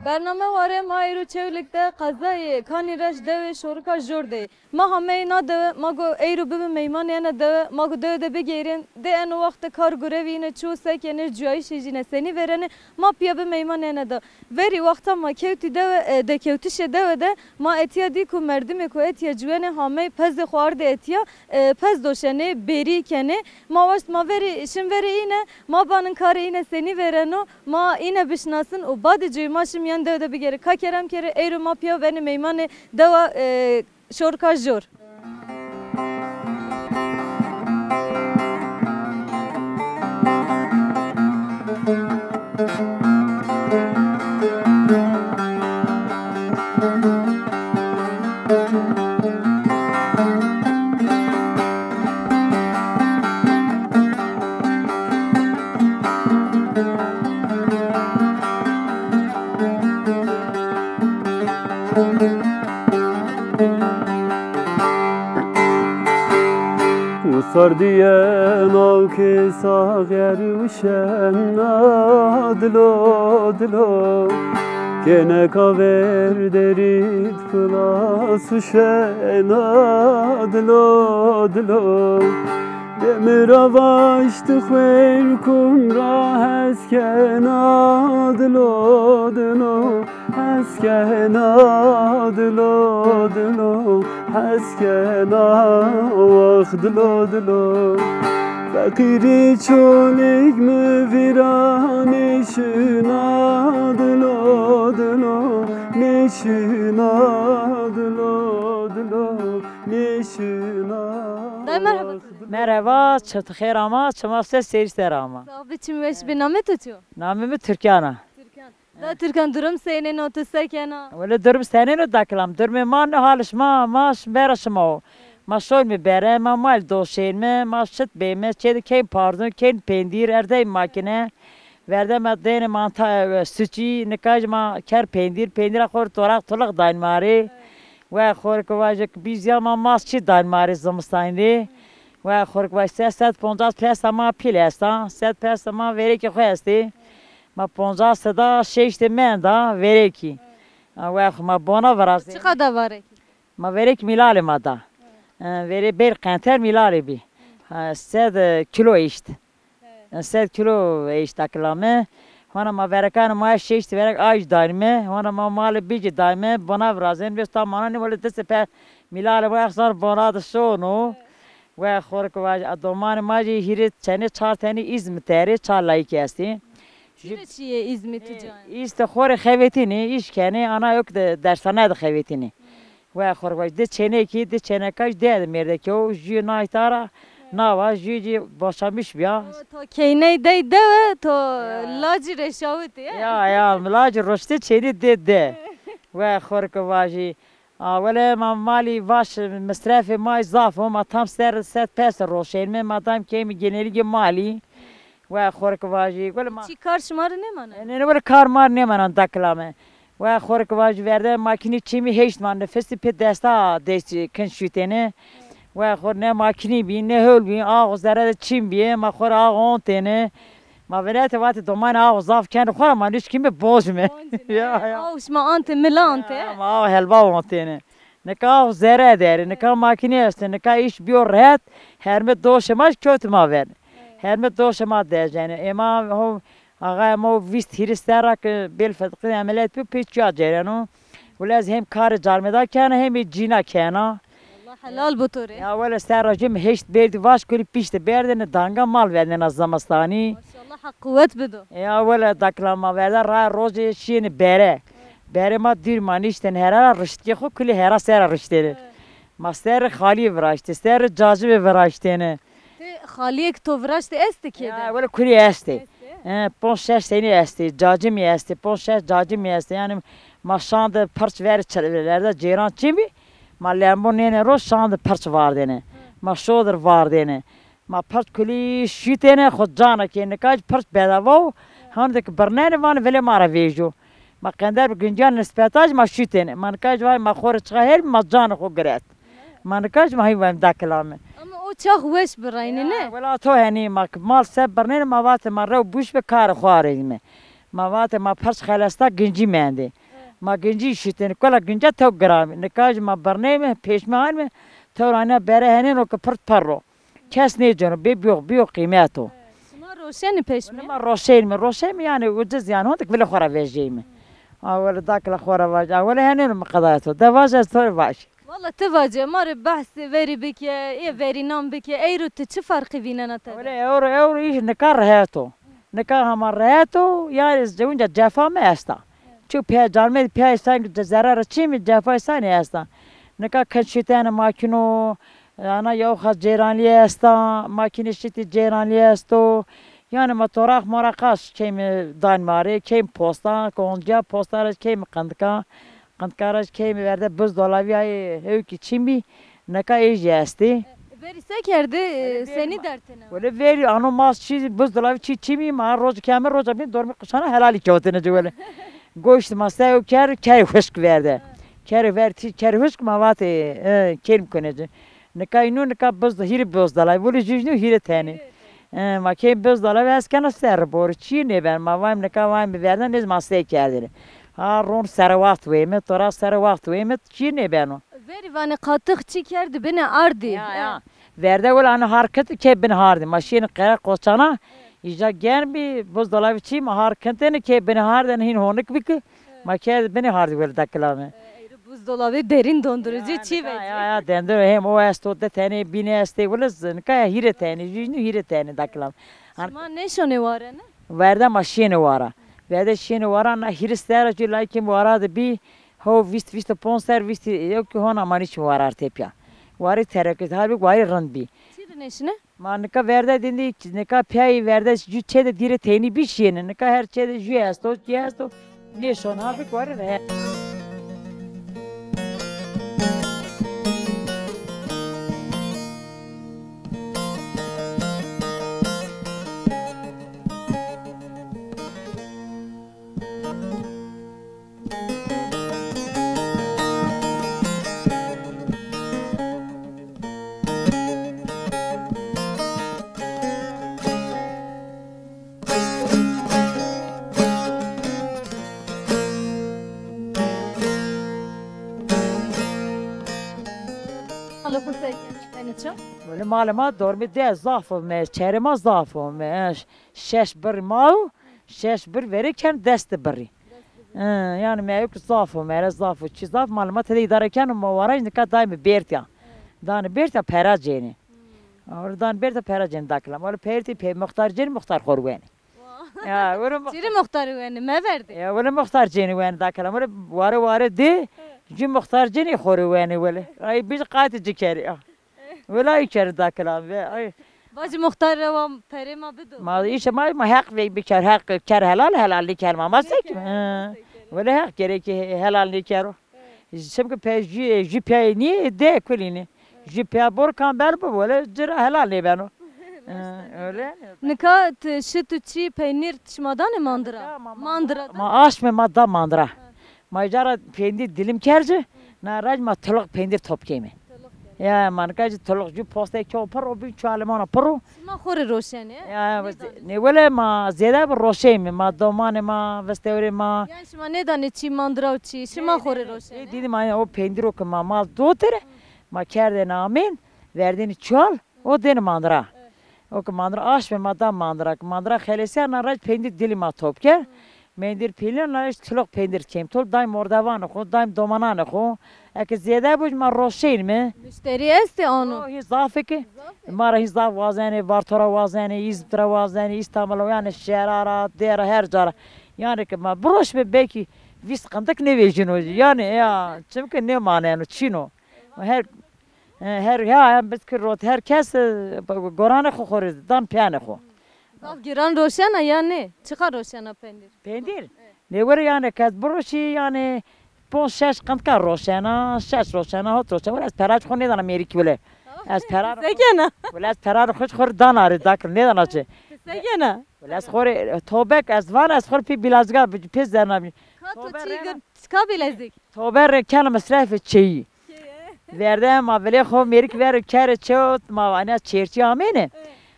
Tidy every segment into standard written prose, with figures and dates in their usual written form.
برنامه واره ما ایرو چولکته قضای کانی رش دو شورکا جورده ما همه اینا دو ما گو ایرو ببین میمان یعنی دو ما گو دو بگیرین ده ان وقت کار گروینه چو سکنه جایش جینه سنی ورنه ما پیا به میمان یعنی دو وری وقتا ما کیوتی دو ده کیوتیش دو ده ما اتیا دی کو مردم کو اتیا جوانه همه پز خوارد اتیا پز دوشنه بری کنه ما وقت ما وری شم وری اینه ما بانن کار اینه سنی ورنه ما اینه بشناسن و بعد جوی ماشم یان دو بگیره کا کرم کره ایرو ما پیا ونی میمان دوا شورکا جور Sardiyen av ke sager uşen adlo dlo Kene kaver derit plas uşen adlo dlo Demir avaştı khver kun ra hesken adlo dlo Hesken adlo dlo Hesken dlo dlo Fakiri çolik mi viranişina dlo dlo Nişina dlo dlo Nişina merhaba. Merhaba, çok xeyr ama, çamaşır servisler ama. Abi çim veş bir name tutuyor. Namımı Türkan'a. Türkan. Da Türkan durum senin o tüsekena. Öyle durum senin o daklam. Durum man haliş ma beraşma. Ma şol mi bere ma mal doşen mi ma şit be mi çedi key pardon key pendir erde makine. Verde ma den manta süçi nikaj ma ker pendir akor torak tolak dainmari. Ve xork vajek bizya ma masçı dainmari zamstayndi. و خورک وای 350 پس ما پیل هستن 100 پس ما وری که خواستی ما 50 صدا 6 من دا وری کی و ما بونا وراستی چقدر واره ما وری کی میلال ما دا وری بیر قنتر میلال بی 100 کیلو ایشت 100 کیلو ایشت اکلامه هانا ما ورکان ما 6 ورک آج دایمه هانا ما مال بیج دایمه بونا ورازن بستا مانا نی ولد دست په میلال و اخسار بونا د شونو و خورک واج ادمان ماجی هیره چنه 4 تنی izm تری 4 لایک هستی چیه İzmit جان است خور خویتینی ایش کنه انا yok dersane de خویتینی و خورک واج de çene ki de çene kaç de merde ki o jü naitara nava jüci başamış ya تو کینه دی دو تو لاجی رشاوتی ya mlaj roşte çeni de و خورک واجی ولی ما مالی واش مصرف مای ضعف ما tam سر پس روشن می مادام که می گنری مالی و خورک واجی گل ما چی کار شمار نمانه نه ولی کار مار نمیان دکلامه و خورک واجی ورده ماکینی چی می هیچ من نفسی پی دستا دست کنشوتنه و خور نه ماکینی بی نه هول بی آغاز داره چیم بیه ما خور آغاز تنه ما ولایت وقت دومان آغاز ضعف کنه خور ما نیش کیم بوجمه یا اوش ما انت ملانت ما هلبا وانتینه نکاح زره داره نکاح ماکینی است نکاح ایش بیو رهت هرم دوش ماش کیوت ما ور هرم دوش ما دیجنه اما هو آقا ما ویست هیرستره که بیل فتقی عملیات بی پیچیا جرانو ولی از هم کار جارمدار کنه هم جینا کنه حلال بطوره یا ولی سراجم هشت بیرد واش کلی پیشت بیردن دانگا مال وردن از زمستانی ماشاءالله حق قوت بدو یا ولی دکلام ورده راه روزی شین بره بره ما دیر مانیشتن هرا رشتی خو کلی هرا سر رشته ما سر خالی وراشته سر جاذبه وراشته خالی یک تو وراشته است که یا ولی کلی است 5-6 sene است cacım است 5-6 cacım است yani ma şanda parç ver çelelerde ceyran çimi ma lembon ne ro şanda parç vardı ne ma şodur vardı ne ma parç kuli şitene xocana ki ne kaç parç bedava hamdek bernane van vele mara vejo ma kender güncan nispetaj ma şitene man kaç var ma xor çıkar ma can xo gret man kaç ma hayvan daklame ama o çok hoş برای نه ولی تو هنی ما مال سب برنامه ما وقت ما رو بوش به کار خواریم ما وقت ما پرس خلاستا گنجی مانده ما گنجی شیتن کلا گنجا تو گرام نکاج ما برنامه پیشمان می تو رانا بره هنن و کپرت پرو کس نیجون بیو قیمتو شما روشن پیش می ما روشن يعني وجز يعني هونك بلا خورا وجيم اول داك الخورا واج اول هنن مقضاته ده واج طول واش والله تواجه مار بحث وری بکی ای وری نام بکی ای رو چه فرقی بینن تا ولا اور ايش نكار هاتو نكار همار هاتو يعني جونجا جافا ما استا شو بيا جالمي بيا سان جزرار چيم جافا سان استا نكا كشتان ماكينو انا يو خاص جيرانلي استا ماكينه شتي جيرانلي استو يعني موتوراق مراقاش كيم دانماري كيم بوستا كونجا بوستارش كيم قندکارش كيم ورده بز دولابي هي کی چيمي نكا ايجي استي وری سه کرده سنی درتنه ولی وری آنو ماست چیزی بز دلایو چی ما روز کامل روز بین دورمی قشانه هلالی کهاتنه جوله گوشت ماسته کر خشک ورده کر خشک ما وقت کلم کنه نکا اینو نکا بز دلایو ولی جوجنو هیره تانی ما که بز دلایو از کنه سر بور چی نبر ما وایم نکا وایم بردن نیز ماسته کردنه ها رون سر وقت ویمه تورا سر وقت ویمه چی نبرنو وری وانه قاطق چی کرده بینه اردی ya verdi öyle hani hareket ki ben hardi maşin kara koçana ica gen bir buzdolabı çim hareketini ki ben harden hin honik bik makyaj beni hardi böyle dakilame buzdolabı derin dondurucu çi ve ya dende hem o esto de tane bine este böyle zın kaya hire tane yüzünü hire tane dakilam şuma ne şone var ne verdi maşini vara verdi şini vara na hirister ki laikim vara da bir ho vist ponser vist yok ki hona maniç var artepya Varı tereket harbi varı randbi. çi neşine Ma nika verde dindi nika piyayı verde cüçe de dire teni bir şeyine nika her şeyde jüyesto ne şon harbi varı ne. حالا خود yani ço Böyle maluma dormi de zafı me çerema zafı me şeş bir mal şeş bir verirken desti biri. Yani me yok zafı me zafı çi zaf maluma tedi idareken muvaraj nika daimi bertya. Dan bertya peraceni. Oradan bertya peraceni daklam. Öyle perti pe muhtar ceni muhtar korveni. Ya öyle çiri muhtarı yani me verdi ya öyle muhtar ceni ven daklam. Öyle varı de Cüm muhtar ceni xoru veni böyle. Ay biz qati cikeri. Vela içeri daklam ve ay bacı muhtar revam perema bidu ma iş ma hak ve bir hak kar helal kelma masek. Vela hak gerek helal likero. Şimdi pe jipe ni de kulini. Jipe bor kan ber bu böyle cira helal ne beno. Öyle. nika şitu çi peynir tişmadan mandıra mandıra Ma aş me madda mandra. Ma jara peynir dilim kerci. Na raj ma tolok peynir top kemi. Ya man kaç tolok ju posta çopar o bir çalmana pro. ma xori roşen Ya ne böyle ma zeda bir roşem ma doman ma vestevre ma. yani şuma ne dane çi mandıra çi şuma xori roşen Dedim o peynir o ma mal dotere. Ma kerde namin verdiğini çal o den mandra. O mandra aş ve madam mandra xelese na raj peynir dilima top ker. Mendir pilin na iş tolok peynir kem tol daim ordavan xo daim domanan xo. Ek zeda buj ma roşen mi? müşteri esti onu هي ضعفك مرة هي ضعف وازنة بارتورا وازنة يزبرا وازنة يستعملوا يعني الشرارة ديرة هرجرة يعني كما بروش ببيكي فيس قندك نيجينو يعني يا شمكن ne معناه إنه تشينو her ya بذكر her kes قرانه خو خورد دان piyane خو Bak giran roşena yani çıkar roşena peynir peynir ne var yani kes broşi yani pon şeş kandka roşena şeş roşena hot roşena biraz peraj خو ne dana Amerika bile az perar Segena ولا از پرار خوش خور دانار داکر نه دانا چه Segena ولا از خور توبک از وان از خور پی بلازگا پیز درنا Kato çiğ çıka bilezik توبر کل مصرف چی ورده ما ولی خو میریک ور کر چوت ما وانا چرچی آمینه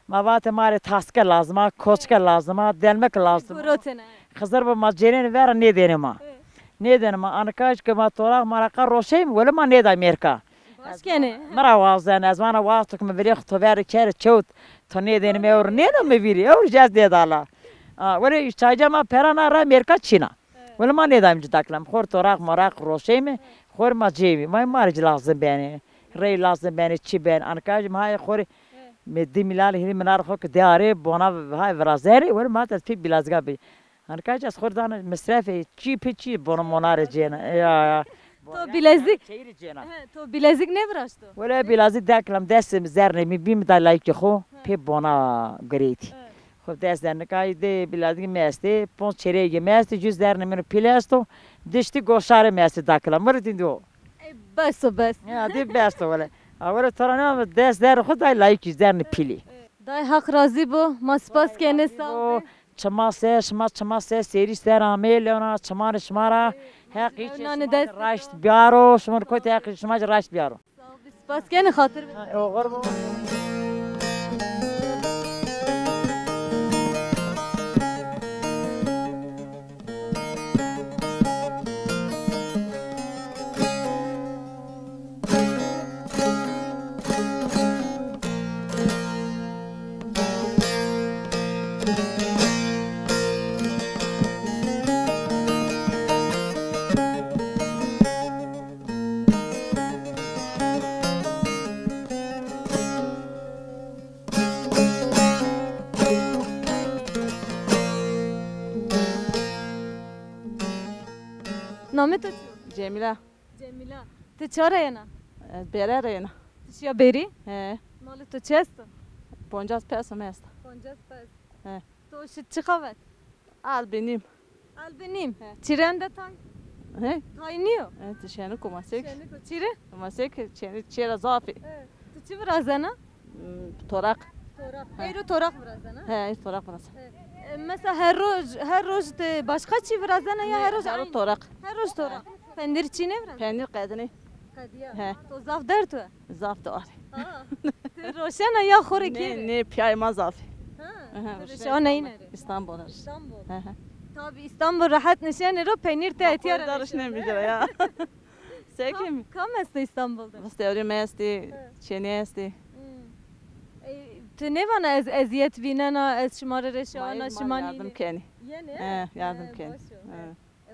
ما وات ماره تاسک لازمه کوچک لازمه دلمک لازم Kurotene Kızlar bu macereni ver ne derim ha. Ne derim ha ankaş ki ma torak maraka roşeyim valla ma ne da Amerika. Başkene. Mara vazdan az bana vazdık mı veriyek to ver kere çoğut. To ne derim evr ne no me veri evr jaz de dala. Valla iştayca ma perana ra Amerika Çin'a. Valla ma ne da imci taklam. Khor torak marak roşeyim. Khor ma cevi. Ma marj lazım beni. Rey lazım beni çi ben. Ankaş ma hay khor مدي ملال هني منار خوك دياري بونا هاي فرازيري ولا ما تفي بلازقابي أنا كاج أسخر دانا مسرفي تشي بتشي بونا منار جينا يا تو bilezik. شيري جينا تو bilezik ne vraştı? ولا بلازق داك لم داس مزارني مي بيم دا لايك خو في بونا غريتي خو داس دانا كاي دي بلازق ماستي بون شيري ماستي جوز دارنا من بلاستو دشتي غوشار ماستي داكلا مرتين دو بس و بس. يا دي باستو ولا أولا ترى أنا داس دار خد داي لايك دارني بيلي Day hak razı bu. Ma spas kene sağ. Çama ses, çama ses, seri ser amel, çamar şmara, haqi raş biyaro, şmar koyt haqi şmar raş biyaro. Spas kene hatır. Oğur bu. Namet et. Cemile. Cemila. Te çare yana. Bere reyna. Tişya beri. He. Malı to çesto. Boncaz pesa mest. Koncas pes. He. To şit çıkavet. Al benim. Albenim. Çirende tay. He. Tayniyo. Evet şeni kumasek. Şeni ko çire. Kumasek şeni çera zafi. Tu çi vrazana? Torak. Torak. Eyro torak vrazana. He torak burası. Mesela her roj te başka çi vrazana ya her roj Her aynı. torak. Her roj torak. Pendir çi ne vrazana? Peynir kadını. Kadiya. He. To zaf der tu. Zaf da var. Te roşana ya khore ki. Ne piyayma zafi. Ha. Roşana iner. İstanbul'a. İstanbul. He. Tabii İstanbul rahat nişanı ro peynir te etiyar. Darış ne bilir ya. Sekim. Kam esti İstanbul'da? Vastevri mesti. Çeni esti. Tu ne vana eziyet vinena ez şımarı reşana Yardım şımani. keni. Yeni. Yardım keni.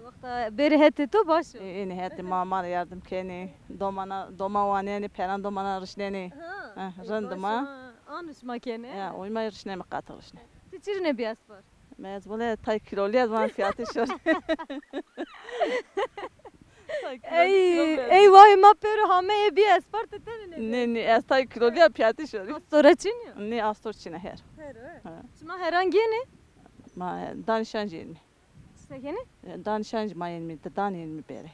Vakta beri heti tu başı. İni heti mamar yardım keni. Doma vaneni peran domana rışneni. Rındıma. Anışma kene. Ya uyma rışnemi katılışne. Tiçir ne biyas var? Mez böyle tay kilolu yazman fiyatı şur. Ey vay ma pero hame biyas var tetene ne? Ne ez tay kilolu ya fiyatı şur. Sonra çiniyor. Ne astor çine her. Şuma herhangi ne? Ma danışancı mi? Sekene? Danışancı ma mi de dan mi bere.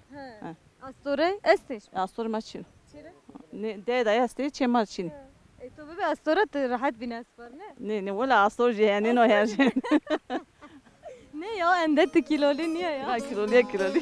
Astore esteş. Astor ma çin. Çire? Ne de da este çema çin. To bebe astora te rahat binas var ne? Ne valla astor yani no her şey. Ne ya ende te kilolu niye ya? Ha kilolu.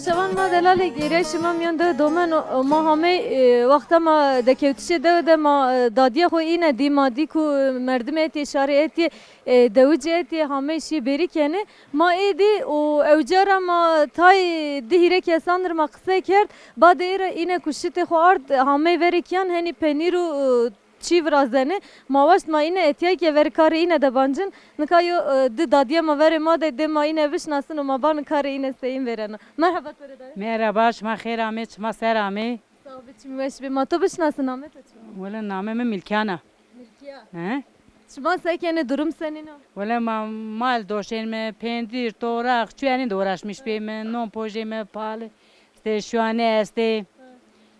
Şaban ma delale gere şima miyanda domen ma hame vakta ma dekevtişe de ma dadiye xo ine di ma di ku merdim eti işare eti devuce eti hame şi beri kene ma edi o evcara ma tay dihire kesandır ma kısa kert badere ine kuşite xo art hame verikyan hani peniru çi vrazene mavaş ma ine etiye ke ver kare ine de bancın nikayo de dadiye ma vere ma de ma ine vişnasın o ma ban kare ine seyin verena. Merhaba Toreda. Merhaba, شما خیر آمد شما سر آمد Sağ ol biçim veş be ma to vişnasın Ahmet açma. ولی نامه من ملکانه Milkiya. ها شما سکنه durum senin o. ولی ما مال دوشین می پندیر توراق چوانی دوراشmış بیم نون پوجی می پال işte şu an este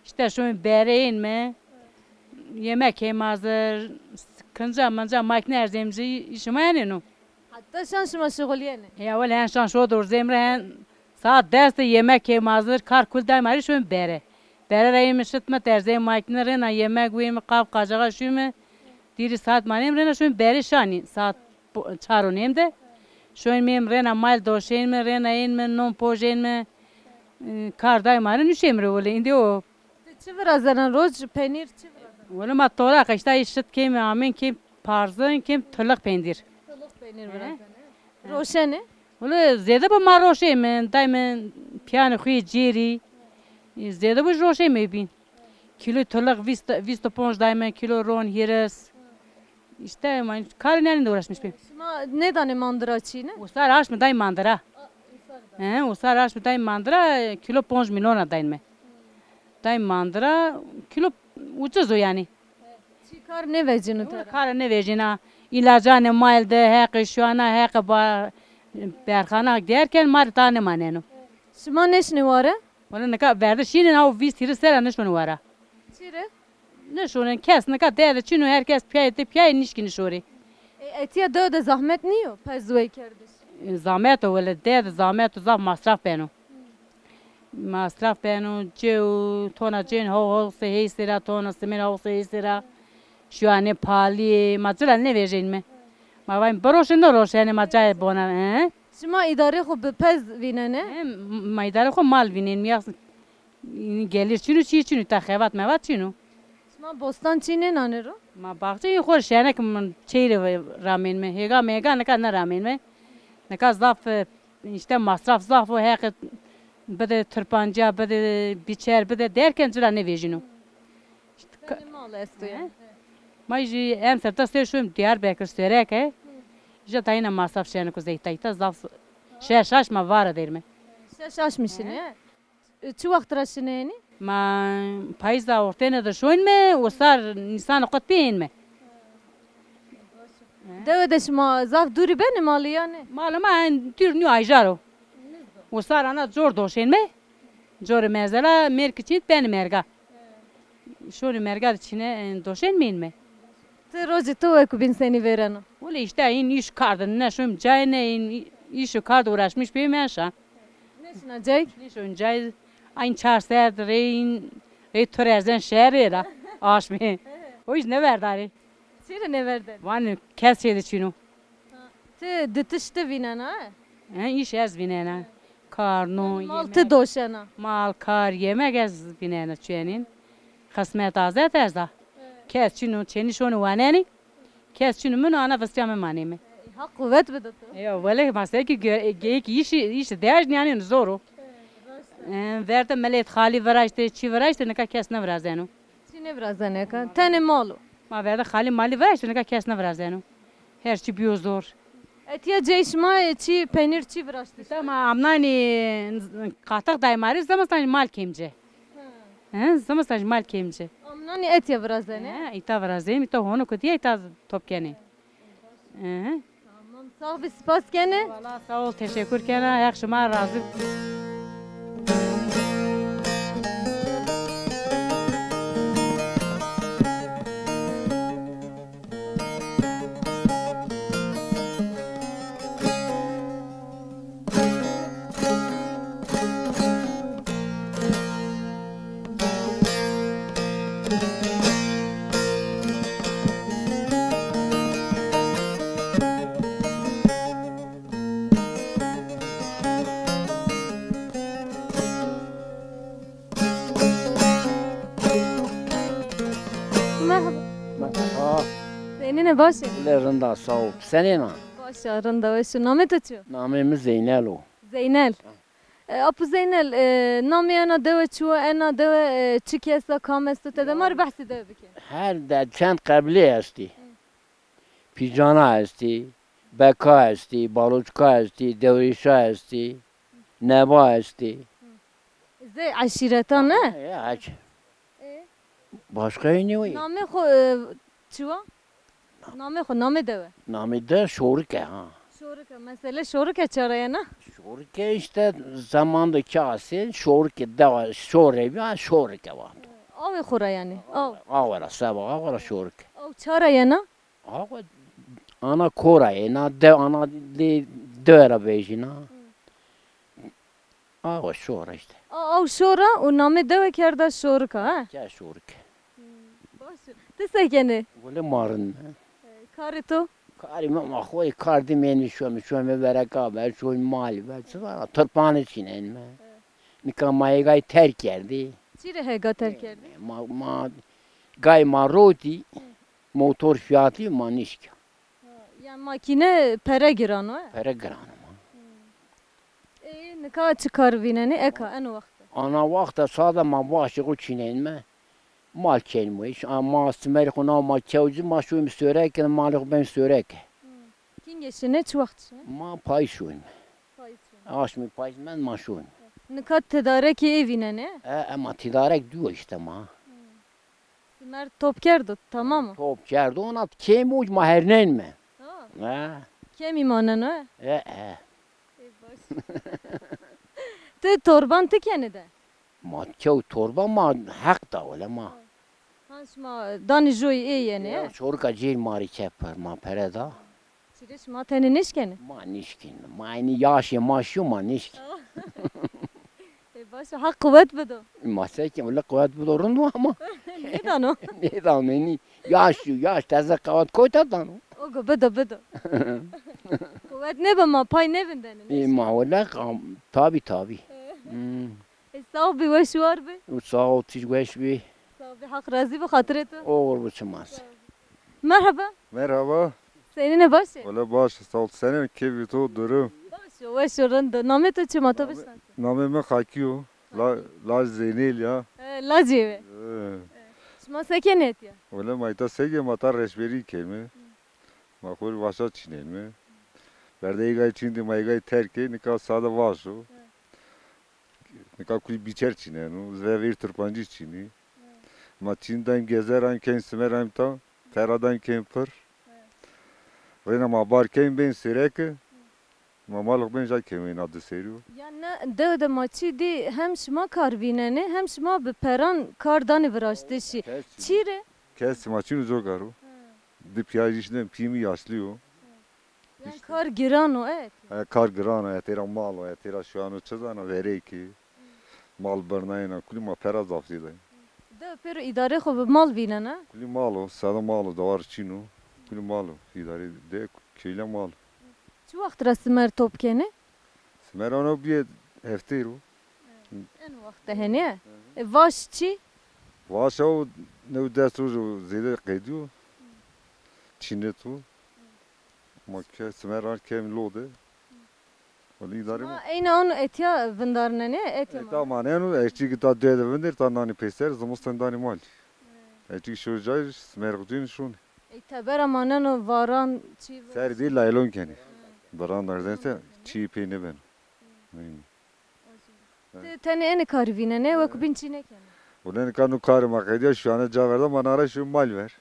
işte şu bereyin mi yemek hem hazır kınca manca makine erzemci işime yani no. Hatta şan şuma şuguliyene. Ya valla hen şan şu dur zemre saat derste yemek hem hazır kar kul daimari şu bere. Bere reyim şitme terzem makine rena yemek ve kav kacağa şu mu diri saat manem rena şu bere şani saat çaro nemde. Şu mem rena mal doşen mi rena in mi non pojen mi kar daimari nüşemre valla indi o. Çi vrazan roz peynir çi vrazan. ولی ما طورا قشتا işit kim amin kim parzın kim tırlık pendir. Tılık peynir vrazan. Roşene. ولی زیاده با ما روشه من دائما پیان خوی جیری زیاده با روشه میبین کیلو tırlık 25 دائما کیلو رون هیرس işte man kar nerede uğraşmış benim. Şuma ne tane mandıra çiğne? Usar aş mı dayım mandıra. Usar aş mı dayım mandıra kilo 5 milyon dayım mı. Dayım mandıra kilo ucuz o yani. Çi kar ne vecini tara? Kar ne vereceğine ilacane malde hek şu ana hek berxana derken mar tane maneno. Şuma neşne vare? Valla ne kadar verdi şimdi o vis tiri sera ne şunu vara. Çire? Ne şunu kes ne kadar değerli çünkü herkes piyade nişkini şori. Etiye de zahmet niyo? Pezvey kardeş. Zahmet o valla değerli zahmet o zah masraf beno. Masraf beno cev tona cen ho se hey sera tona semen ho se hey sera. Şu an pali macera ne vereceğin mi? Ma vay broşen ne roşen macaya bona. Şuma idare xo be pez vinene. Maydara خو مال وینین میاس gelir çünü çünü ta xevat mevat çünü Şuma bostan çiğne nanero? ma bahçe xor şenek men çeyre ramen me hega mega ne kadar ramen me ne kadar zaf işte masraf zaf o hek bede tırpanca bede biçer bede derken cıra ne vejinu Senin mal estoya. ma ji em serta seşum Diyarbakır sörek he ja tayna masraf şenek zeytayta zaf şaş ma var derme Şaşmışsın he. Çi vakt raşine ni? ما پاییزا ورتنه دشون می و سر نیسان قط بین می De şuma zaf duri beni malı yani. مال ما تیر نیو ایجارو و سر انا زور دوشین می زور مزلا مرک چیت بین مرگا شون مرگا چینه دوشین مین می Te rozi tu eku bin seni vereno. ولی işte این iş kardı ne şum cay ne این iş kardı uğraşmış bir menşa Neşina cayk? ne şun cay aynı çarset reyin törezden şehri ra aş mi o iş ne verdari Çire ne verdin? van kes yedi çinu Te ditişte vinena he. iş ez binene karno Mal te doşana. mal kar yemek ez binene çenin kısmet azet ez da kes çinu çeni şonu vaneni kes çinu mun ana vastiyam manemi Hak kuvvet bede tu. ya vele masaya ki geyik iş değer yani zoru verdim melet khali veraşte çi veraşte ne ka kes ne verazenu Çi ne vrazane ka? Tene malu. ma verdi khali mali veraşte ne ka kes ne verazenu her çi biyo zor Etiye ceyşma çi peynir çi vraştı. tamam amnani qatak daimari zamastan mal kemce zamastan mal kemce Amnani etiye vrazane. ita verazem ita honu kutiye ita topkeni Tamam sağ ol spas gene. Valla sağ ol teşekkür kena yakşıma razı Merhaba. Senin başı. Rında sağ ol. Senin ha? Başı arında ve şu namet açıyor. Namımız Zeynel o. Zeynel. Apu Zeynel nami ana deve çuva ana deve çikesa kamestu te de mar bahsi deve bike. Her de çend kabile esti. Pijana esti. Beka esti. Baluçka esti. Devrişa esti. Neba esti. Ze aşiretan ne? Ya aç. Başka ne var? Nami xo çuva? Name xo name deve. Namı da şorike ha. Şorika mesele şorika çaraya na. Şorike işte zamanda kase şorike da şorevi ha şorike var. Av xora yani. Av. Avara sabah avara şorike. Av çaraya na. Ava ana koraya na de ana de döra bejina. Ava şora işte. Av şora o name deve kerda şorika ha. Ya şorike. Baş. Tesekeni. Böyle marın. Karito. Karim ama koy kardım eni şu me vereka ver şu mal ver sonra tırpanı çinen mi? Nikamaya gay terk yerdi. Çire hega terkerdi. Ma gay maroti motor fiyatı manişka. Yani makine pere giran o. Pere gran. Ne kadar çıkar vineni eka en o vakti. Ana vakta sada ma başı o çinen mi? Mal kelmiş ama smer kona ma çavcı ma şu sörek malık ben sörek. Kin geçine çu vakti. Ma pay şuyum. Aş mi pay men ma şuyum. Ne kadar tedariki evineni. Ama tidarek diyor işte ma. Mer topkerdi tamam mı? Top çerdi ona kim uç mahernen mi? Ha. Kem imanen o. E. Te torban te kene de. Ma çav torba ma hak da öyle ma. Hansma dani joy e yani. Çorka cil mari çeper ma pereda. Çireş ma tene neşkeni. Ma nişkin. Ma aynı yaşı ma şu ma nişkin. Baş hak kuvvet bedo. Ma sekim öyle kuvvet bulurun mu ama. Neden o? Ne da meni. Yaş teze kuvvet koyta da. Ogo bedo. Kuvvet ne be ma pay ne bindeni. Ma öyle tabi. Sahibi ve şu var be. Sağ ol tiş bir. Sahibi hak razı be hatıreti. Olur bu çımaz. Merhaba. Merhaba. Senin ne başı? Valla baş sağ ol. Senin kevi to durum. Başı ve şuranda. Namet o çima tabi sen. Nameme Hakiyo. La Zeynel ya. Lacive. Şma sekenet ya. Valla mayta sege mata reşberi kelme. Makul başa çinelme. Verdeyi gay çindi maygay terke nika sada vaşo. Nika kuli biçer çinenu. Ve bir tırpancı çini. Ma çinden gezer an ken simer am ta. Feradan ken pır. Ve ma bar ken ben sireke. Mamalık ben jakemin adı seriyor. Yani de maçı di hem şma karvineni hem şma be peran kardanı vıraştı şi. Çire. Kes maçını zor garo. Bir piyaj işten pimi yaşlıyor. Yani kar giran o evet. Kar grana, tera mal, tera şu an çözana vere ki. Mal bernayna kulima pera zafzide. De pero idare xo be mal vinen ha. Kuli malo, sada malo davar çino. Kuli malo, idare de köyle mal. Çu vakt rasmer topkeni? Smerano bir heftero. En vakte hene. Vaş çi? Vaşa o ne destru zede qediyor. Çin'de tu. Makke smeran kem lode. Onu idare Ma eyna onu etya vindarne ne etya ma. Tamam yani eşçi gita dede vender tanani peser zamustan dani mal. Eşçi şuracay smergudin şun. Teber amanen o varan çi. Ser değil laylon keni. Baran neredense çiğ peyni ben. Tene en karvine ne ve kubin çine kene. Ulan kanu karıma kediyor şu an caverda bana ara şu mal ver.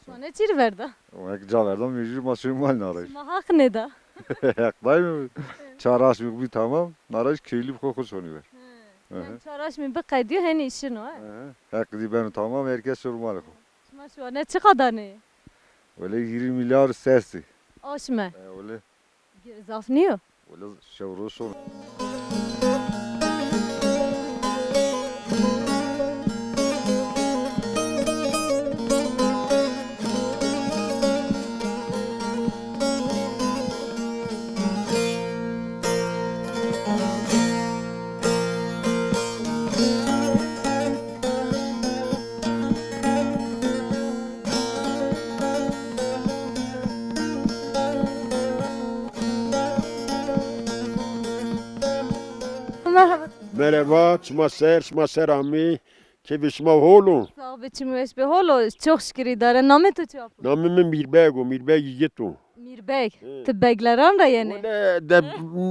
Şu an çir verda. O caverda mecbur maşı mal naraj. Ma hak ne da. Yakday mı? Çaraş mı bir tamam. Naraj köylü kokuş onu ver. Yani çaraş mi be diyor hani işin o ha. Haklı ben tamam herkes sormalı. Ma şu an ne çıkada ne? Öyle 20 milyar sesi. Aşme. Öyle. Zafniyo. Öyle şavru son. Merhaba. Merhaba, çmaser ami, kevişma holu. Sahibi çimveş be holo çok şükür idare namet o çap. Namime mirbeg yiyetu. Mirbeg. Tebegleran da yeni. Öyle de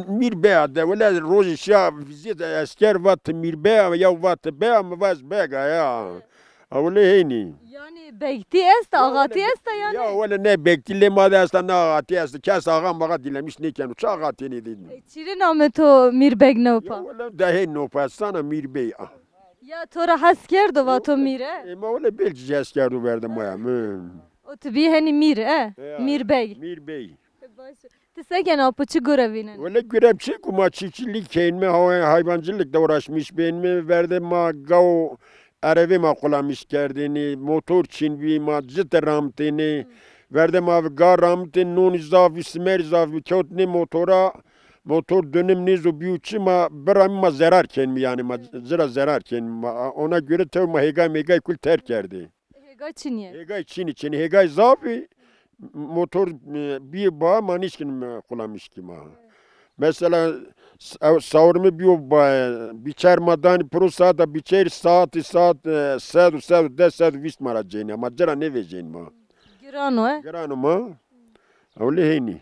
mirbeg de öyle roji şa vizit asker vat mirbeg ya vat be am vaz bega ya. Avle heyni. Yani bekti est, ağati est yani. Ya öyle ne bekle madde asta ne ağati asta. Kes ağam bana dilemiş ne kenu. Çağ ağati ne dedin. Çiri name to Mirbeg ne Ya opa? öyle dahi no pasana Mir Bey. Ya tora has kerdo va to Mire. Ama öyle belki askerdu verdim ya. O tabi hani Mire, Mirbeg. Mir Bey. Tiseken apaçı görevinen. Öyle görevçi kuma çiftçilik kendime hayvancılıkla uğraşmış benim verdim ma gav aravi ma kullanmış kendini motor çin bir ma zıt ramtini verdim abi gar ramtin non zavi smer zavi kötne motor dönüm nizo büyüçü ma bıram ma zarar kendimi yani ma zarar kendimi ona göre tev ma hegay kul terk erdi. Hega Çinye. Hegay çin için hegay zavi motor bir bağ manişkin kullanmış ki ma. Mesela savurmu biçer madan pro saat biçer saat saat vist maracağını ama cera ne vereceğin ma. Girano Grano ma. Öyle heyni.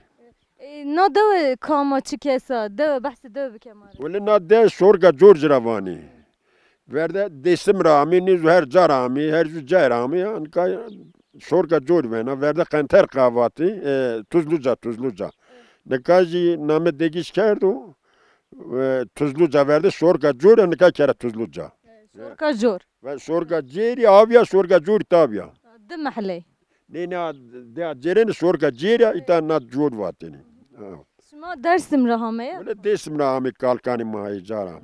Na da kama çıkesa, da bahsi da bikemar. Öyle na de sorga George Ravani. Verde desim rami niz her carami her züccar rami yani sorga George vena verde kanter kahvati tuzluca. Nekaji name degiş kerdu. Tuzluca verdi sorga George ne kere tuzluca. Sorka jor. Ve sorga ceri avya sorga George tabya. Da mahalle. Ne de cereni sorga ceri ita na George vateni. Şuma dersim rahameye. Öyle desim rami kalkani mahi carami.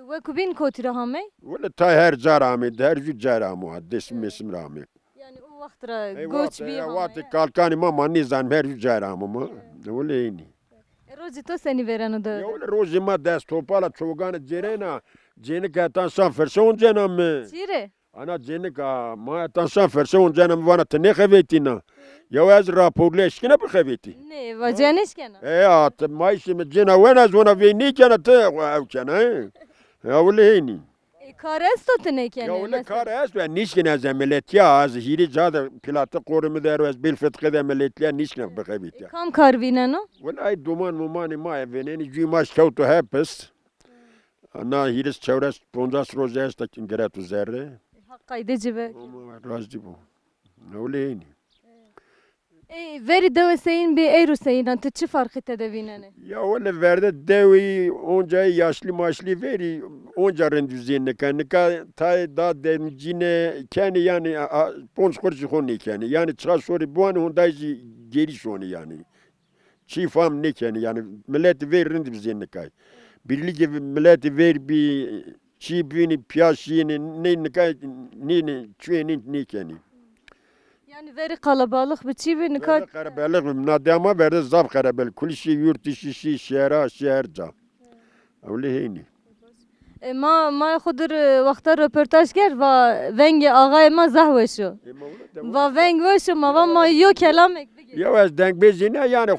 Ve kubin koti rahamey. Öyle ta her carami her züccar rami desim rami. Yani o vaktra göç bir Vati hamey. kalkani ma nizan her züccar rami ma. Öyle yeni. Rozi to seni veren o da. Ya öyle rozi ma dest topala çoğanı cerena. Ceni katan san ferson cenam. Çire. Ana ceni ka ma tan san ferson cenam vana tene khavetina. Ya az raporla eşkine bir khaveti. Ne vaceniş kena. at maişim cena wana zona ve ni kana te av kana. Ya öyle yeni. Karesto tene kena. Ya öyle kar es ve nişkine zemelet ya az hiri cada pilata korumu der ve bil fıtkı demelet ya nişkine bir khaveti. Kam karvinen o. Vallahi duman mumani ma eveni cümaş kautu hepes. Ana hiris çevres pondas rozes da kingerat üzerre. Hakkaydı cibe. Ama razı bu. Öyle yeni. Veri deve seyin bir eyru seyin antı çi farkı tedevinene. Ya öyle verdi devi onca yaşlı maşlı veri onca rendüzine kanika tay da demcine kendi yani pons kurcu konu kendi yani çıra soru bu an ondayı geri sonu yani. Çifam ne kendi yani millet veri rendüzine kay. Birlik millet ver bir çi bini piyaşini ne kay ne çüyenin ne kendi. Yani veri kalabalık bir çi bir nikah. Karabelik nadama verdi zaf karabel kulişi yurt işi şehirca. Öyle heyni. ما خودر وقتا رپورتاج کرد و ونگ آقای ما زهوه شو و ونگ وشو ما یو کلامک بگیر Ya az denk bezine yani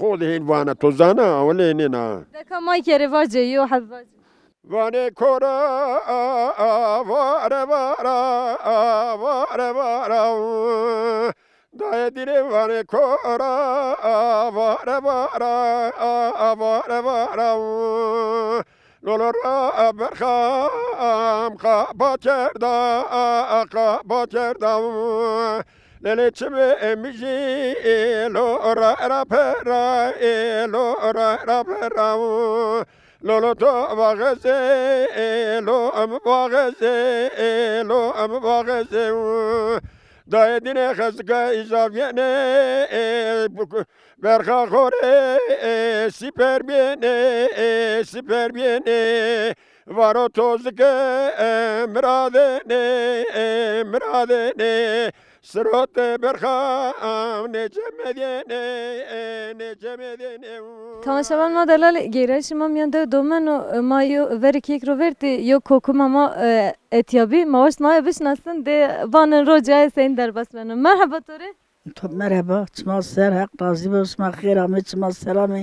خود هین وانه توزانه öyle heyni na. دکا مای کری واجه یو حب واجه Vane kora vare vara daya dire vane kora vare vara lolora berkham kabat yerda lele çime emici lora rapera Lolo to bageze lo am bageze da dine khazga izavene berkha khore super biene varo tozke mradene Sırot berkham necemedene Tamaşavan ma delal geyreş mam yanda domen o ma yo veri kek roverti yo kokuma ma etyabi maaş ma bişnasın de vanın roca sen derbas benim. Merhaba Tore. Merhaba. Çma ser hak razı be çma khair amet çma selamı.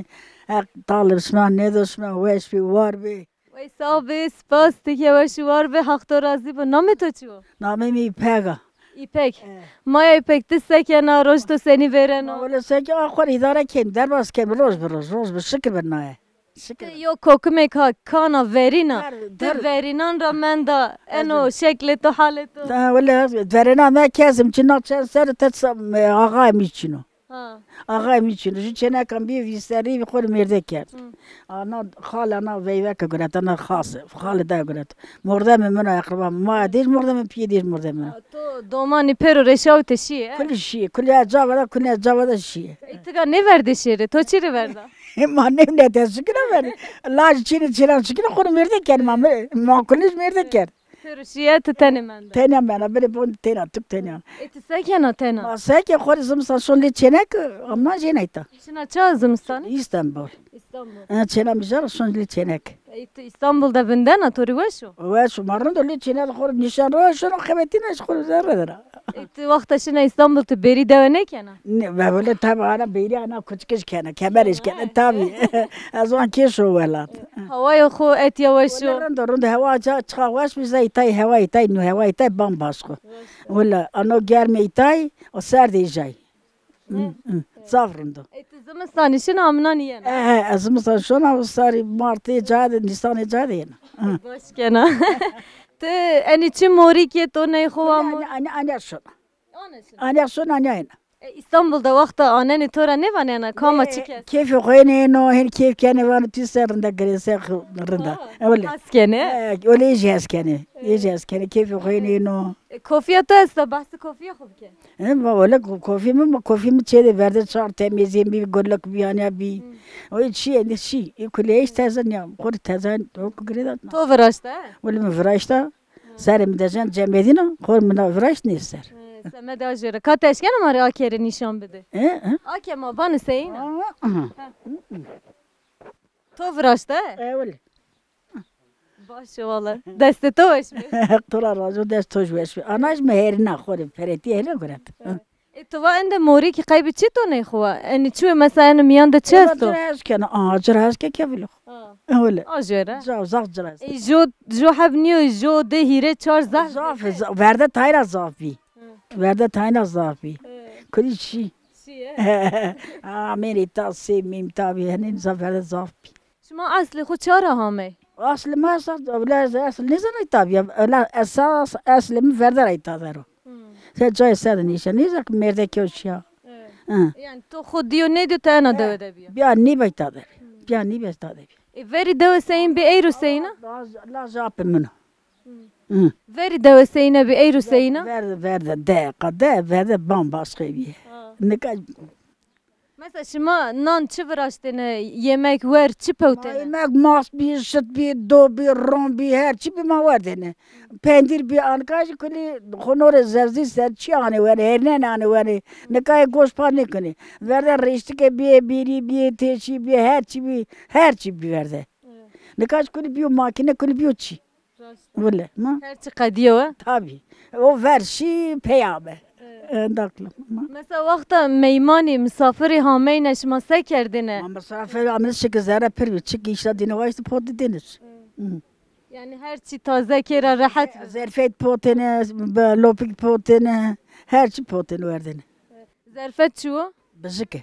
Hak talib çma ne de çma weş bi var bi. Vay sağ be spas tiki vaş var be hak to razı be name to çu. Name mi pega. İpek. Maya İpek tissekena roj to seni veren o. Öyle seki akhir idare kim derbas kim roz bir şükür ben nae. Şükür. Yo kokume kana verina. Dar- De dar- verinan ramenda eno şekli to haleto. ولا فرنا ما كازم كنا سر تتصم آقا میچینو Ha. آقا میچینو جو چنا کم بی ویستری بخور مرده کرد آنا خال آنا ویوه که گرد آنا خاص خال دا گرد مرده من اقربا ما دیش مرده من پی دیش مرده من To domani pero reşavte şiye. كل شيء كل جاودا كل جاودا شيء İttiga ne verdi şiiri? To çiri verdi. ما نیم تشکر من لاج چینی چیرم شکر خود مرده کرد ما کلیش مرده کرد Pero şiye te tenemende. تنیا من بری بون تنیا تک تنیا İtti sekena tena. ما سعی خود زمستان شونلی چنک اما جنایتا Şuna çağızımstan. İstanbul İstanbul. چنم میشه شونلی چنک İtti İstanbul'da bindena tori başo. و شمارن دولی چنل خود نشان رو شنو خبرتی نش خود زره داره İtti vakta şuna İstanbul'da beri deve ne kena. و ولی تاب انا بیری انا کچکش کنه کمرش کنه تابی از آن کیشو ولات Havaya xo et yavaşo. ولرن دورن هوا جا چخواش میزه ایتای هوا ایتای نو هوا ایتای بام باشخو ولا انو گرم ایتای و سرد ایجای زافرندو İtti zımıstan işin amına niye? از مثلا شونا و ساری مارتی جاد نیستان جاد ینا Başkena. Te en için morike to ne xovam. انا شونا انا شونا انا İstanbul'da vakta aneni tora ne var yani kama çıkes. كيف خويني نو هن كيف كان وانا تيسر رندا غريسه رندا ولا Haskene. ولا يجي اسكني يجي اسكني كيف خويني نو Kofiye to esta bahsi kofiye خوب ke. ما ولا كوفي من تشي برد صار تميزين بي يقول لك بيانا بي وي شيء عند شيء يقول ايش تازن يا قول تازن تو كريدا To vıraşta. ولا مفراشتا سار مدجان جمدينا قول من فراش نيسر Seme de ajere. Kat eşken ama akere nişan bede. ايه Ake ma bana seyin. To vıraşta. ولا Başı valla. Deste to eşmi. طول الرجل داش توجوش انا مهرنا خور فريتي هلا قرات To va ende mori ki kaybı çi to ne xova. Eni çu mesela miyan da çesto. جراس كان جراس كيف ولا Ajere. زاف جراس Jo habniyo jo de hire çar zah. زاف ورده تايرا زافي ورده تاينا زافي كل شيء امين تاسي ميم تابي هني زافر زافي Şuma asli xu çara hame. اصل ما صار ولا اصل نزل تابي لا اساس اصل من ورده راي تادرو جاي ساد نيشان نيزك مرده كيوشيا Yani to xu diyor ne diyor tana deve de biyo. بيا ني بيتادر بيا ني بيتادر Veri deve seyin bir eyru seyina. لا زاب منه Veri deve seyine bir eyru seyina. ورده دقه ده ورده بام باشقي بيه نكاج Mesela şuma nan çi vıraştene yemek ver çi pevtene. yemek mas bir şıt bir do bir ron bir her çi bir ma var dene pendir bir ankaj kuli honore zerzi ser çi ane var her ne ane var ne kay goş pa ne kuni verde reştike bir biri bir teşi bir her çi bir verde ne kaç kuli bir makine kuli bir çi valla ma Her çi kadiyo. tabi o ver şi peyabe daklım Mesela vakta meymani misafiri hameyne şuma se kerdine. ama misafir amel şık zara per çık işte dine var işte pot denir Yani her çi taze kera rahat. Zerfet potene, lopik potene, her şey potene verdin. Zerfet çuo. Bızık.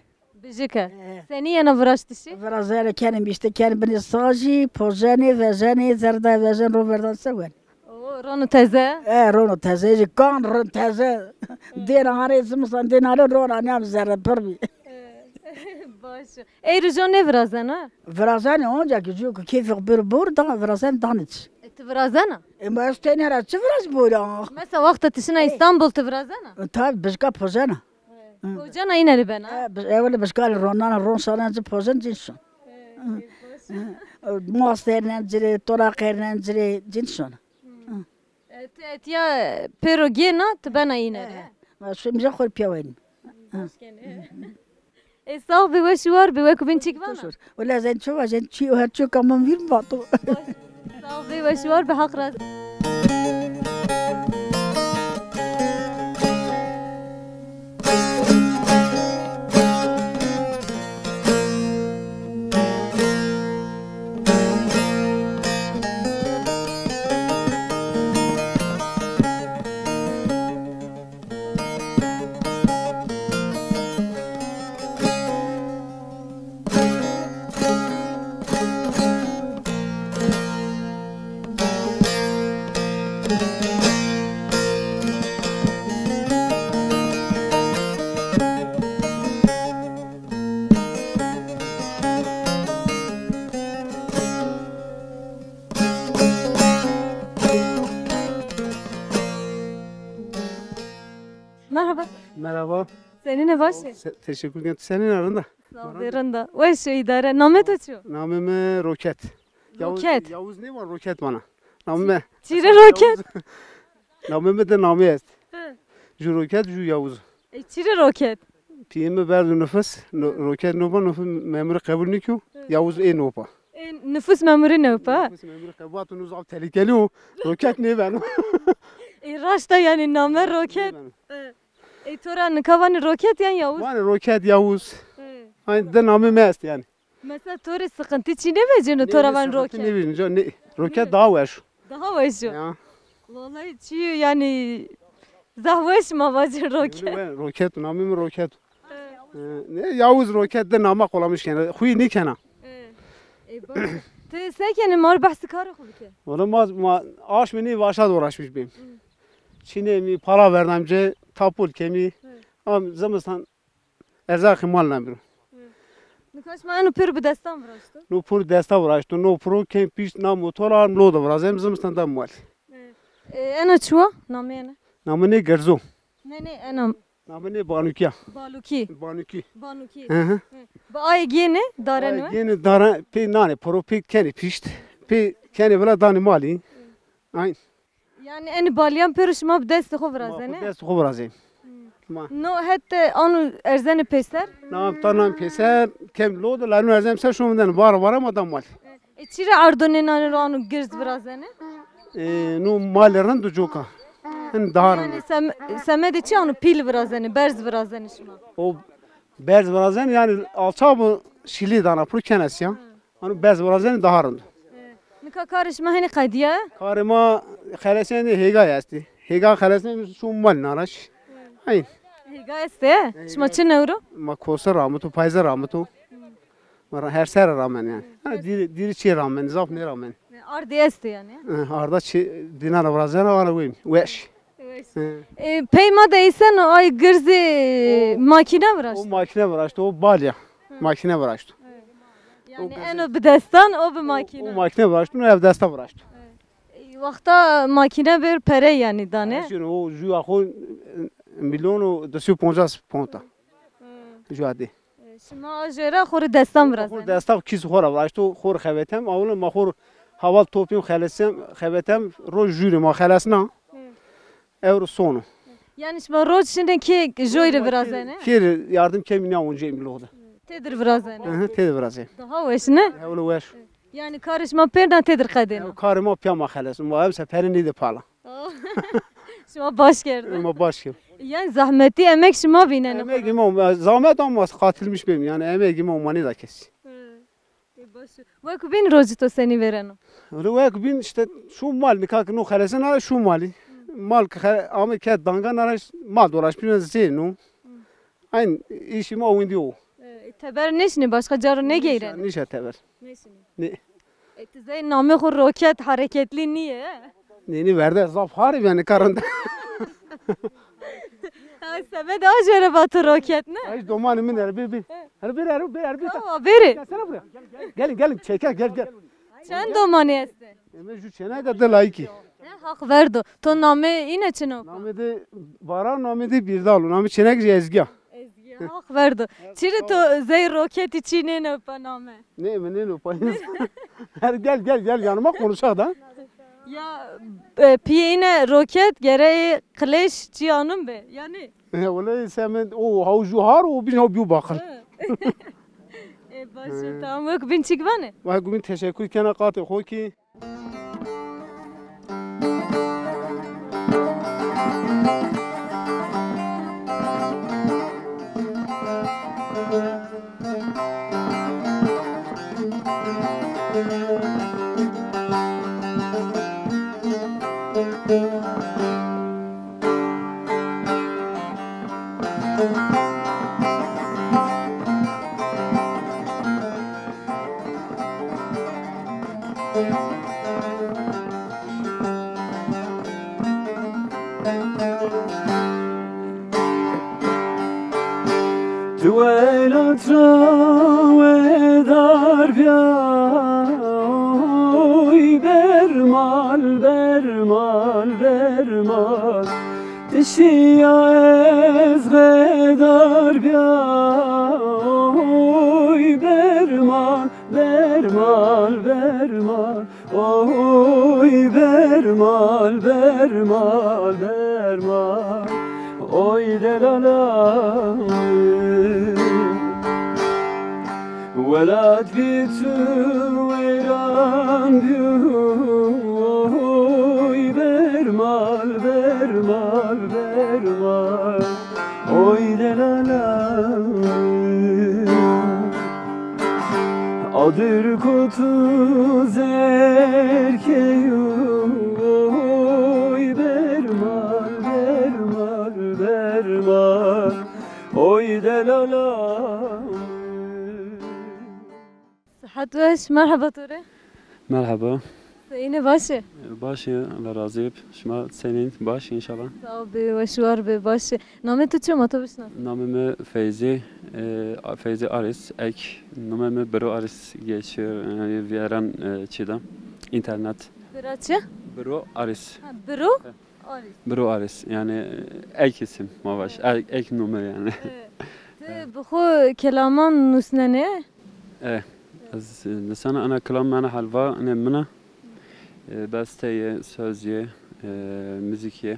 Bijike. Seni yana vıraştı şi. Biraz öyle kendim işte kendim beni sağcı, pozeni, vezeni, zerda vezen roverdan seven. O ronu teze. Rono tezeci, kan ron teze. Denare zımsan denare ron annem zerre perbi. Başı. Eyrujon ne vırazan ha? Vrazani onca ki diyor ki keyfik bir burada vrazan danıç. Eti vırazana. Ama işte ne ara vraz burada. Mesela vakta tışına İstanbul te vırazana. Tabi bizka pozena. Kocana ineri ben ha. Evvel bizka ron sanan pozen cinsun. Masteren cire, torakeren cire cinsun. Et ya pero gena te bana ineri. Şimdi khol piyawen. Sağ bir veş var bir vek binçik var. Valla sen çok sen çiğ her çok kamam bir batı. Sağ bir veş var bir hak raz. Merhaba. Senin ne başı? Teşekkür ederim. Senin arında. Sağ ol derinde. Ve şu idare. Namet açıyor. Namım Roket. Roket. Yavuz ne var Roket bana? Namım. Çire roket. Namım da namı est. Ju Roket ju Yavuz. Çire roket. Piyeme verdi nüfus. Roket nopa nüfus memuru kabul nikiyor. Yavuz nopa. Nüfus memuru ne pa? Nüfus memuru kabul atın uzak tehlikeli o. Roket ne ben? Raşta yani namer roket. Tora nikavan roket yani Yavuz. Var Roket Yavuz. Aynı da namı est yani. Mesela tora sıkıntı çiğne mi canı tora van roket? Ne bileyim ne Roket daha var. Daha var şu. Ya. Vallahi çiğ yani zahveş ma vacı roket. Roket namım Roket. Ne Yavuz Roket'te nama kolamış gene. Huy ne kana? Te sekeni mar bahsi karı khulke. Olamaz ma aş meni başa uğraşmış benim. Çin'e mi para vernemce tapul kemi. Am zamastan erzak mal bir. Nikaş ma anu pür bir destan vraştı. No pur desta uğraştı. No pur kem piş na motora no da vrazem zamastan da mal. Ana çuva namene. Namını gerzo. Ne ana Namını banukiya. baluki. Banuki. Banuki. Hı hı. Ba ay gene daren mi? Yine dara pe nane pro pe keni pişt. Pe keni vela dani mali. Ay. Yani en balyan pürüş ma dest xo vrazene. Dest xo vrazem. Ma. No hatta anu erzene peser. Nam tanam peser kem lo da lanu erzem sen şomundan var ama da mal. Çire ardonen anu girz vrazene. No maleren du joka. Hen daran. Yani semede çi anu pil vrazene, berz vrazene şuna. O bez vrazem yani alça bu şili dana pro kenes ya. Anu bez vrazem daran. Nika karışma hani kaydiye. Karıma xelesen hega yasti. Hega xelesen şu mal naraş. Ay. Higa este. Şma çi nevro? Ma kosa rahmetu payza rahmetu. Mara her ser rağmen yani. Ha diri çi rağmen zaf ne rağmen. Ardi este yani. Arda çi dinar vrazem ana koyayım. Weş. Peyma değilsen o ay gırzi makine vraş. O makine vraştı o balya. Makine vraştı. Yani en o bir destan o bir O makine. makine vraştı no ev desta vraştı. Vakta makine bir pere yani dane. Şimdi o ju akho milyonu 250 ponta. Ju adi. Şimdi ajera xori destan vraz. Xor desta kis xora vraştı xor xevetem avla ma xor haval topim xelesem xevetem ro juri ma xelesna. Euro sonu. Yani şimdi roç şimdi ki joyre vraz ne? Kir yardım kemine onca imloda. Tedir vraz ne? Hı tedi vrazem. Daha veş ne? Evlo ver. Yani karışma perna tedir kadene. Karıma piyama xelesem. Ma ev seferini de pala. Şimdi baş geldi. Ma başım. Yani zahmeti emek şuma binen. Emeğim o zahmet ama katilmiş benim yani emeğim olmanı da kes. Ve kubin roci to seni veren. Rıvak bin işte şu mal nikah no xelesen ara şu mali. Mal ama ket dangan ara mal dolaşmış zeyno. Aynı işim o indi o. Teber neşni başka carı ne geyren? Nişe teber. Ne? Tizey namı xur roket hareketli niye? Neni verdi zaf harbi yani karında. Semet ajere batı roket ne? Ay domanı min erbi. Erbi. Tamam beri. Gelsene buraya. Gelin çeker gel. Çen domani este. Eme şu çene kadar layıki. Hak verdo. To namı yine çino. Namede bara namede bir dalu. Namı çenek ezgiya. Hak verdo. Çiri to zey roketi çine ne pa namı. Ne o payız. Gel yanıma konuşak da. Ya piyine roket gereği kleş cihanım be. Yani. Vallahi sen o havucu har o bin havu bakal. Başı tamam yok bin çıkvane. Vay gün teşekkür kana qat xo ki. Duela trave darbia oy bermal eşya ez gedar bya oy berman bermal bermal oy bermal bermal bermal oy delala velat bitu veyran oy bermal bermal bermal oy delala adır kutu zerkeyu oy bermal bermal bermal oy delala. صحت وش مرحبا توري Merhaba. سيني باشي Başı Allah razı olsun. Şuma senin baş inşallah. صعب وشوار بباشي نامي تو چه ما تو بشنا Namımı Feyzi, Feyzi Aris, ek namımı Bro Aris geçiyor. Yani veren çiğdem, internet. برا چه؟ Bro Aris, برو؟ آری Bro Aris yani ek isim mavaş, ek numara yani. بخو كلامان نسننه Az sana ana kelam ana halva ne mina besteye, sözye, müzikye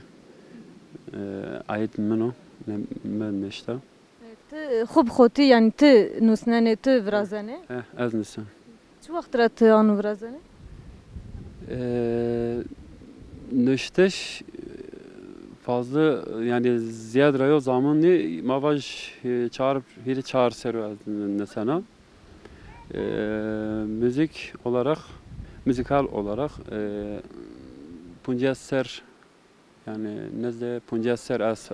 ait mino ne men işte. خوب خوتی یعنی تو نسننه تو برازنه Az nisan. چه وقت را تو آنو برازنه؟ Nüşteş fazla yani ziyad rayo zamanı mavaj çağırıp hiri çağır seru nesana. Müzik olarak, müzikal olarak puncaser yani nezle puncaser az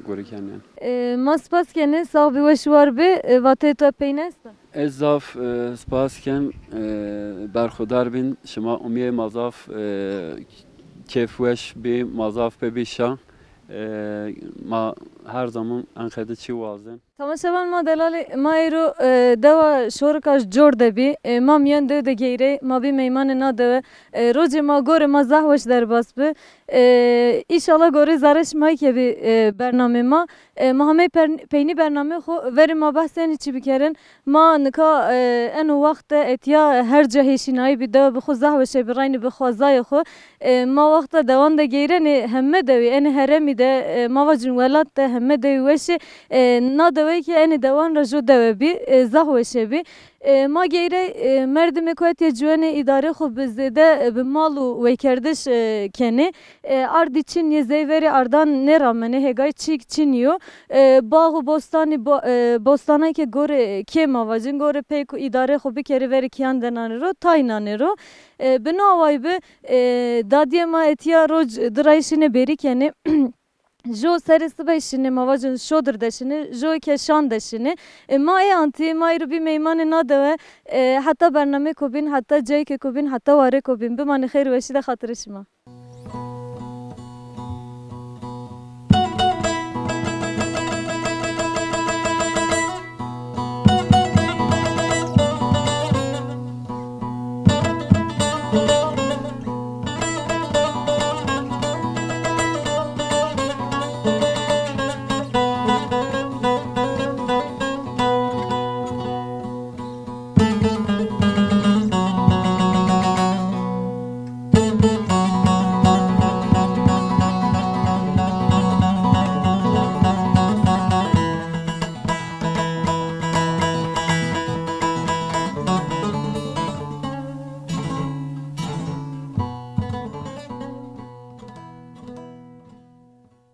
görürken yani. ما سپاس کنه صاحبی و شوار به وقتی تو پینست Ezaf spasken berxudar bin şema umiye mazaf kefweş bi mazaf be bişa ma her zaman Ankara'da çi vazın. تماشاوان ما دلالی ما ایرو دوا شورکاش جور دبی ما میان ده گیره ما بی میمان نا دو روز ما گور ما زهوش در باس به ایشالا گوری زارش مای که بی برنامه ما ما همه پینی برنامه خو وری ما بحثانی چی بکرن ما نکا انو وقت اتیا هر جهشینایی بی دو بخو زهوشه براین بخو زای خو ما وقت دوان ده گیره همه دوی ان هرمی ده ما وجن ولات ده همه دوی وشه نا دوی که ان دوان را جو دوی بی زهوشه بی ما گیره مردم کویت جوان اداره خوب بزده به مالو ویکردش کنه اردی چین یه زیوری اردان نرامنه هگای چیک چینیو باغ و بستانی بستانایی که گوره که مواجن گوره پیک اداره خوب بکری وری کیان دنانه رو تاینانه رو بناوای به دادی ما اتیا روز درایشینه بری کنه جو سرست بیشینه مواجن شودر دشینه جو که شان دشینه ما ای آنتی ما ای رو بی میمان نادوه حتی برنامه کوبین حتی جایی که کوبین حتی واره کوبین بمان خیر وشیده خاطرش ما